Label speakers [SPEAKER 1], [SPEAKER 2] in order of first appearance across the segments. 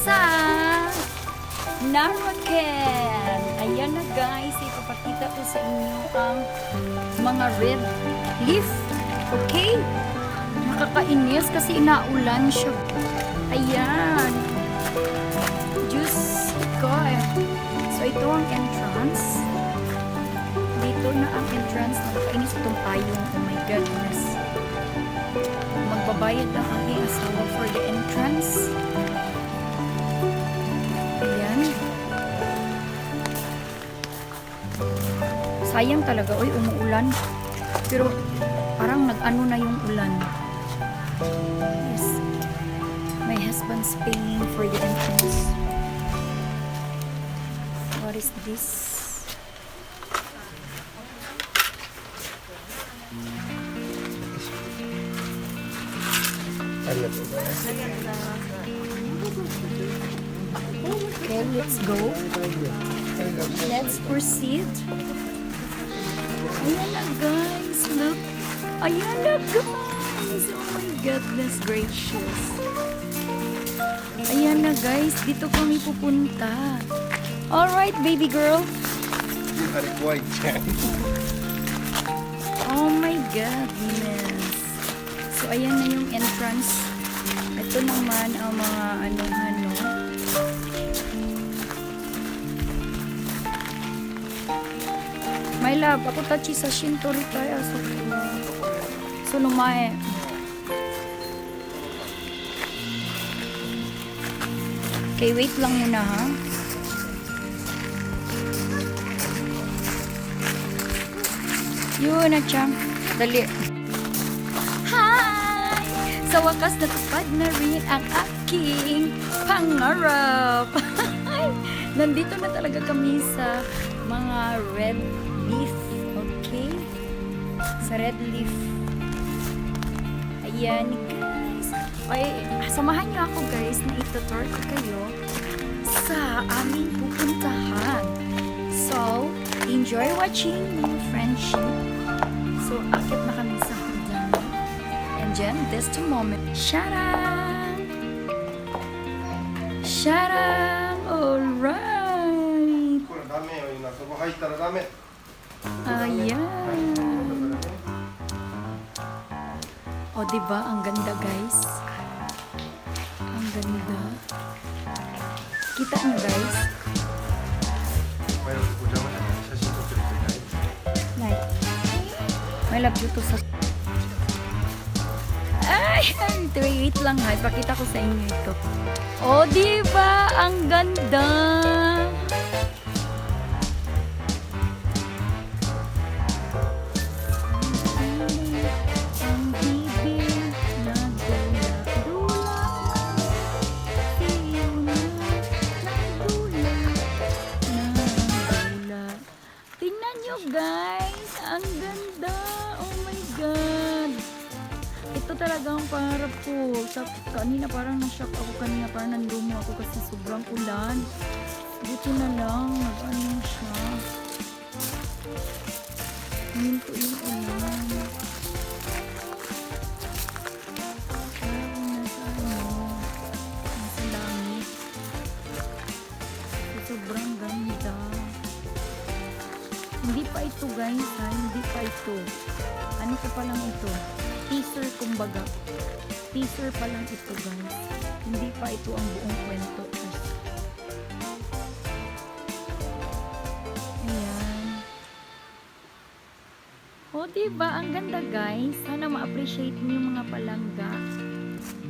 [SPEAKER 1] sa Narwacan. Ayan na guys, ipapakita ko sa inyo ang mga red leaf. Okay? Nakakainis kasi inaulan siya. Ayan. Diyos ko eh. So ito ang entrance. Dito na ang entrance. Nakakainis itong payong. Oh my goodness. Magbabayad ang aking asawa for the entrance. Ayan. Sayang talaga. Uy, umuulan. Pero parang nag-ano na yung ulan. Yes. My husband's paying for the entrance. What is this? Okay, let's go. Let's proceed. Ayan na guys, look. Ayan na guys. Oh my goodness gracious. Ayan na guys, dito kami pupunta. Alright, baby girl.
[SPEAKER 2] You had it quite
[SPEAKER 1] Oh my goodness. So, ayan na yung entrance. Ito naman ang mga ano-ano. My love, ako tachi sa Shintori kaya. So lumae. Okay, wait lang muna ha. Yun na siyang. Dali. Hi! Sa wakas natupad na rin ang aking pangarap. Nandito na talaga kami sa mga red leaf. Okay? Sa red leaf. Ayan guys. Okay, samahan niyo ako guys na itutur ko kayo sa aming pupuntahan. So, enjoy watching mga friendship. So, akit na kami sa hagdan. And then, this the moment. Sharang! Sharang! Alright! Ayan! O, diba? Ang ganda, guys. Ang ganda. Kita niyo, guys? Like, may love you to sa... Ay! Wait lang ha. Ipakita ko sa inyo ito. O, diba? Ang ganda! Guys, ang ganda. Oh my God. Ito talagang pangarap ko. Kanina parang na-shock ako kanina. Parang nanlumo ako kasi sobrang ulan. Buti na lang. Nag-ano siya. Minto yung ulan. Parang nasa ano. Nasa langit. Sobrang ganda. Hindi pa ito guys ha, hindi pa ito. Ano ko pa lang ito? Teaser kumbaga. Teaser pa lang ito guys. Hindi pa ito ang buong kwento. Ayan. O diba, ang ganda guys. Sana ma-appreciate niyo yung mga palangga.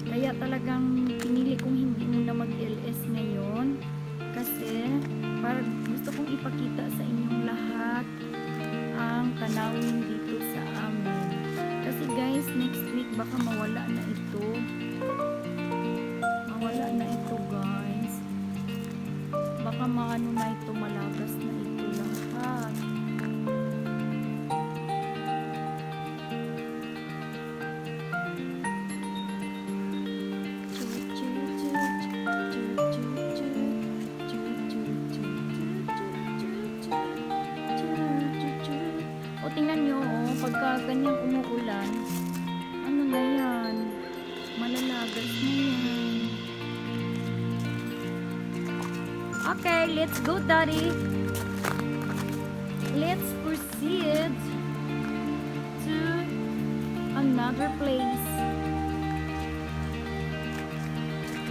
[SPEAKER 1] Kaya talagang pinili kong hindi muna mag-LS ngayon. Kasi para gusto kong ipakita sa inyong lahat ang tanawin dito sa amin. Kasi guys, next week baka mawala na ito. Mawala na ito guys. Baka maano na ito, malagas na ito lahat. O tingnan nyo, pagka ganyang umuulan, ano na yan, malalagas na yan. Okay, let's go, Daddy. Let's proceed to another place.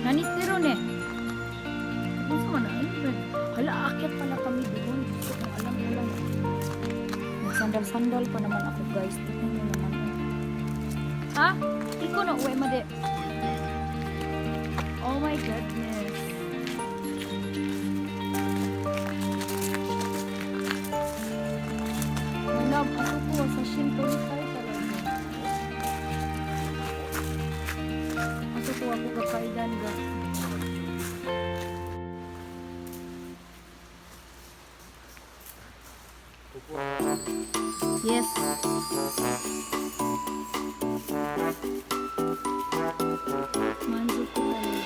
[SPEAKER 1] Nanitiro ne. Kung sa man, hala, akyat pala kami doon. Gusto kong alam. Sandal-sandal pa naman ako, guys. Tingnan nyo naman. Ha? Iko na uwi, madi. Oh my goodness. Love, ako po sa Shinto-Rify talaga. Ako po ako kakaidan ga. Yes. Manzo ko talaga.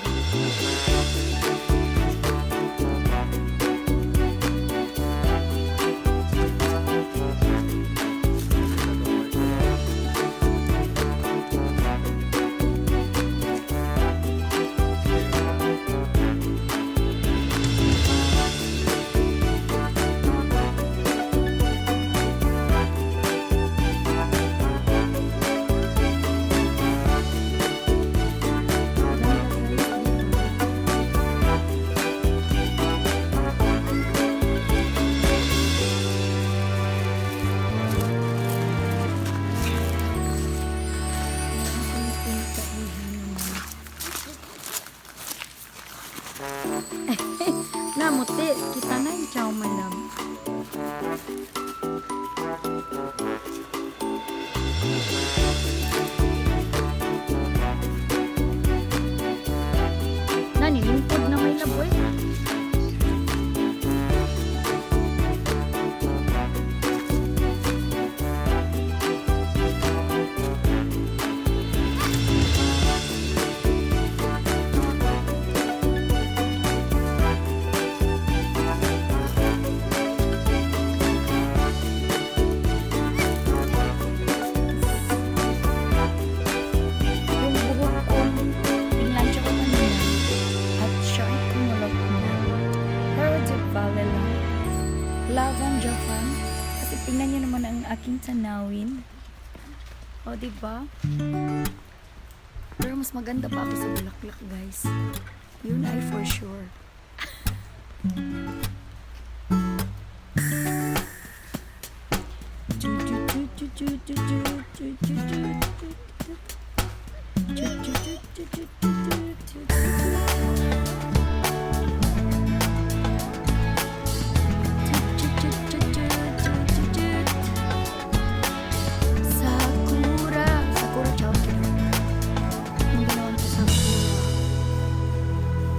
[SPEAKER 1] Namuti, kita na yung chow malam. Nanilingkod na may laboy. Yung buhok ko, pinlansya ko kanina. At siya ay kumulog na. Pero Jack Valley lang. Lavan Japan. Kasi tingnan niyo naman ang aking tanawin. O, diba? Pero mas maganda pa ako sa bulaklak, guys. Yun ay for sure. Sakura chocolate. Ang ganawan ko sakura.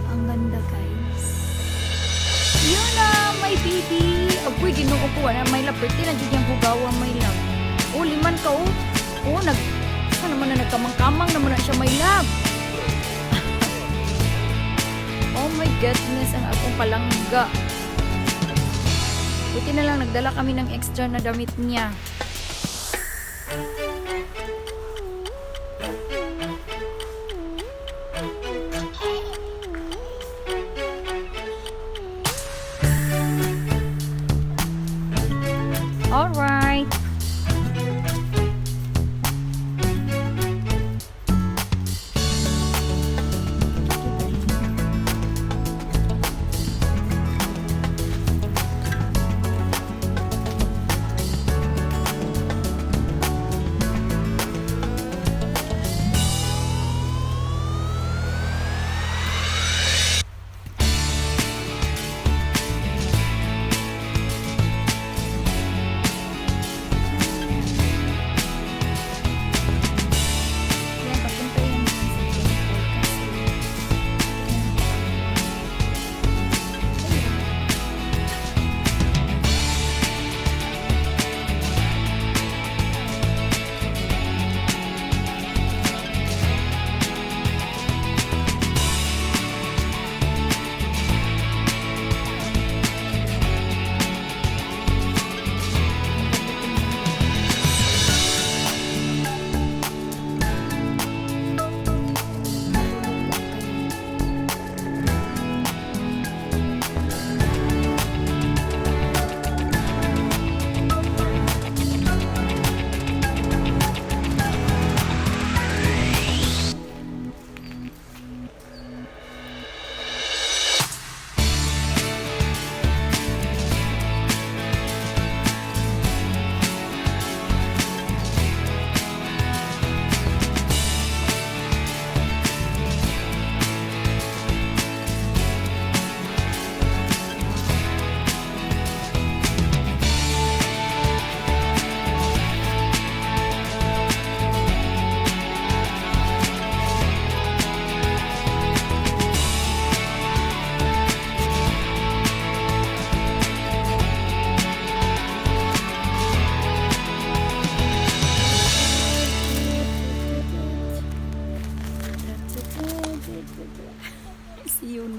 [SPEAKER 1] Ang ganda, guys. Yun na, may baby. Apoy, ginoo ko na may laperte na dyan hugawa may love. Oh, liman ka, oh. Oh, saan naman na nagkamang-kamang naman na siya may love. Oh my goodness, ang akong palangga. Buti na lang nagdala kami ng extra na damit niya. Alright.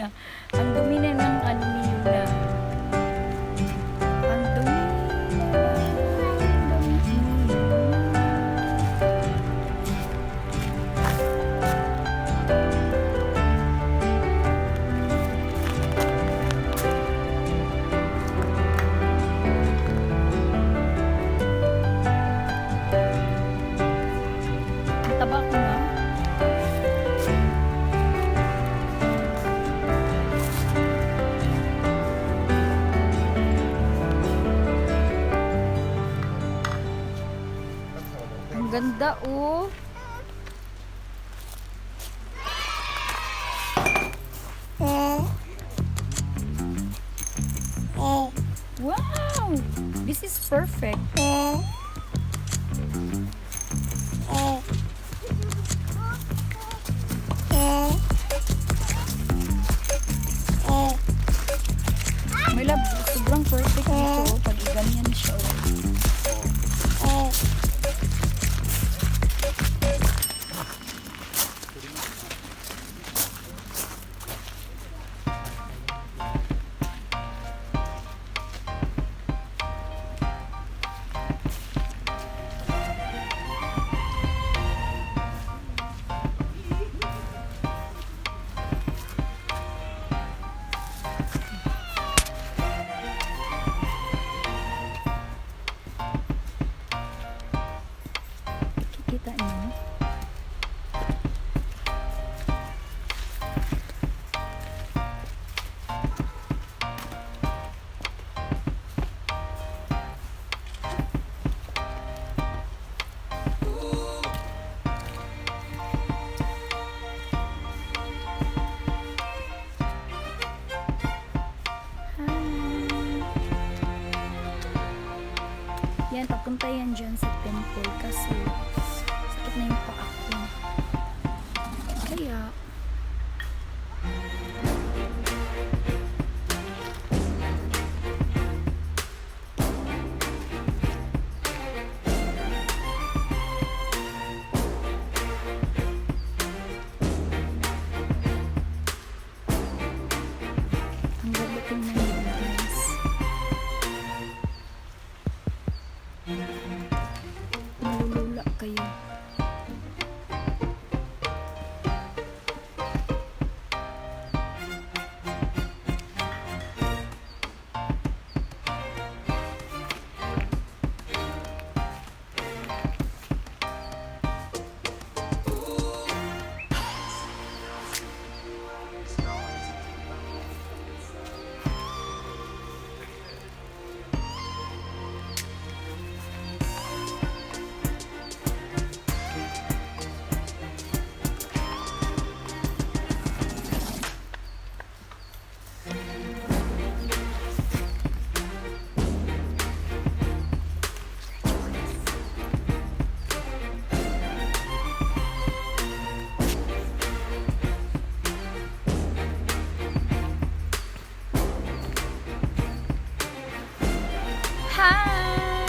[SPEAKER 1] Yuna. Ang dumi na ng ano ni Yuna. Ang dumi. Ang taba ko na. Ang ganda oh. Wow! This is perfect. May lab, sobrang perfect dito pag ganyan siya. Oh. Kita niyo? Yan, papunta yan dyan sa temple kasi sakit na yung paa ko. Kaya, ang ganda tingnan yun, guys. Malulula kayo. Hi!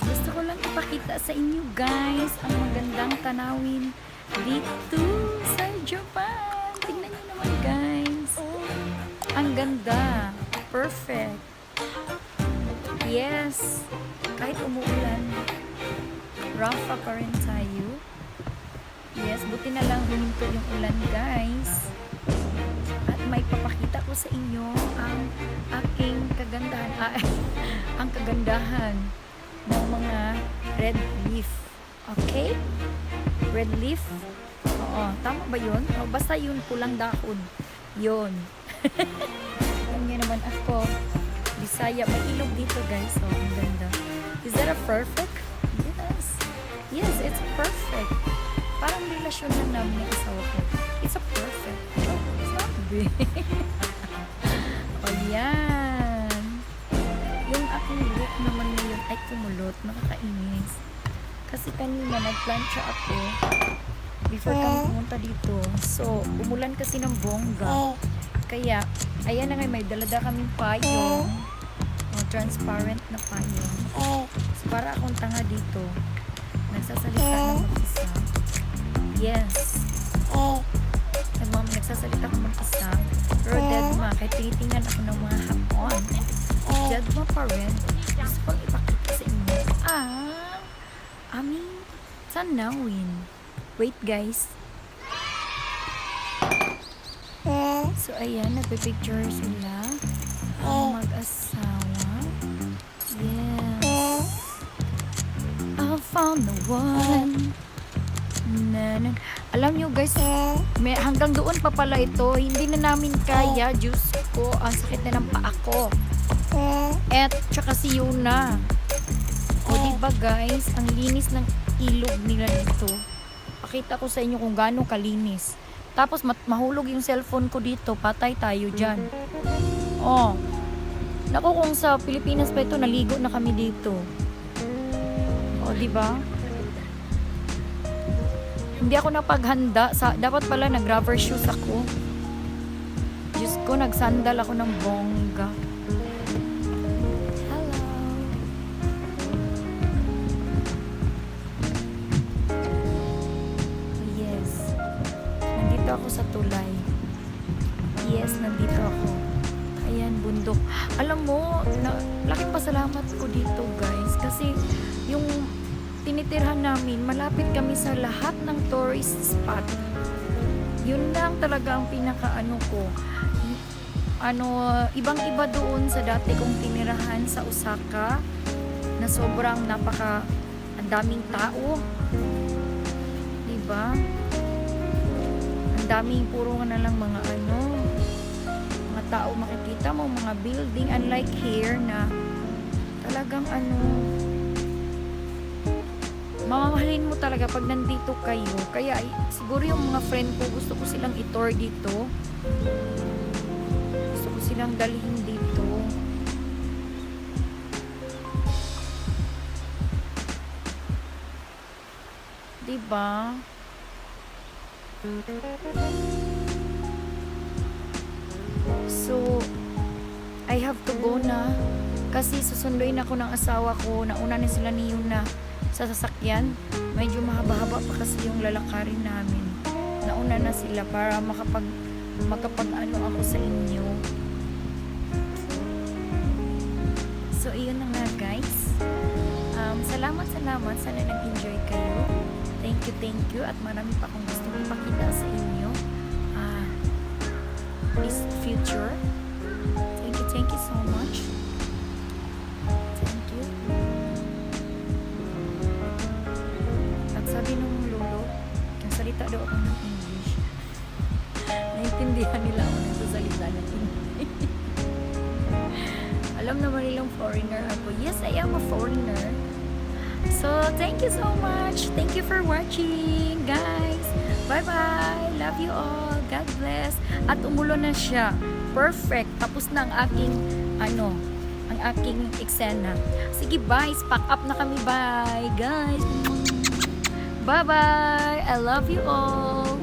[SPEAKER 1] Gusto ko lang ipakita sa inyo guys ang magandang tanawin dito sa Japan. Tingnan nyo naman guys. Ang ganda. Perfect. Yes. Kahit umuulan, rafa pa rin tayo. Yes, buti na lang huminto yung ulan guys. At may papakita ko sa inyo ang aking kagandahan. Ang kagandahan ng mga red leaf. Okay? Red leaf? Oo, tama ba yun? O, basta yun, pulang dahon. Yun. Alam niyo naman ako, Bisaya. May ilog dito guys. Oh, ang ganda. Is that a perfect? Yes. Yes, it's perfect. Parang relasyon na namin yung asawa ko. It's a perfect. Oh, it's not big. Oh, yan. Yung aking look naman ngayon ay kumulot. Nakakainis. Kasi kanina nagplancha ako before kami pumunta dito. So, umulan kasi ng bongga. Kaya, ayan na nga, may dalada kaming payong. Transparent na payong. So, para akong tanga dito. Nagsasalita ng mag-isa. Yes. Nagsasalita ng mag-isa. Pero ng mga hapon. Judge mo pa rin. Gusto kong ipakita sa inyo. Aming tanawin. Wait guys. So ayan, nagpipicture sila. Ang mag-asawa. Yes. I found the one. Alam nyo guys, hanggang doon pa pala ito. Hindi na namin kaya. Diyos ko, ang sakit na ng paa ko. At tsaka si Yuna. O diba guys, ang linis ng ilog nila dito. Pakita ko sa inyo kung gaano kalinis. Tapos mahulog yung cellphone ko dito. Patay tayo dyan. Oh. Naku, kung sa Pilipinas pa ito, naligo na kami dito. O diba? Hindi ako napaghanda. Dapat pala nag-rubber shoes ako. Diyos ko, nagsandal ako ng bongga. Hello. Yes. Nandito ako sa tulay. Yes, nandito ako. Ayan, bundok. Alam mo, laking pasalamat ko dito, guys. Kasi yung tinitirhan namin, malapit kami sa lahat ng tourist spot. Yun lang talaga ang pinaka-ano ko. Ibang-iba doon sa dati kong tinirahan sa Osaka na sobrang ang daming tao. Diba? Ang daming puro na lang mga mga tao makikita mo, mga building, unlike here na talagang mamahalin mo talaga pag nandito kayo. Kaya siguro yung mga friend ko, gusto ko silang i-tour dito. Gusto ko silang dalhin dito. Diba? So, I have to go na. Kasi susunduin ako ng asawa ko. Nauna na sila ni Yuna sa sasakyan. Medyo mahaba-haba pa kasi yung lalakarin namin. Nauna na sila para makapag-ano ako sa inyo. So, iyon na nga guys. Salamat. Sana nag-enjoy kayo. Thank you. At marami pa akong gustong ipakita sa inyo. This future. Thank you so much. Thank you. At sabi nung lolo, nagsalita daw ako ng English. Naintindihan nila ako nagsasalita ng English. Alam naman nilang foreigner ako. Yes, I am a foreigner. So, thank you so much. Thank you for watching, guys. Bye-bye. Love you all. God bless. At umulo na siya. Perfect. Tapos na ang aking eksena. Sige, bye. Pack up na kami. Bye, guys. Bye-bye. I love you all.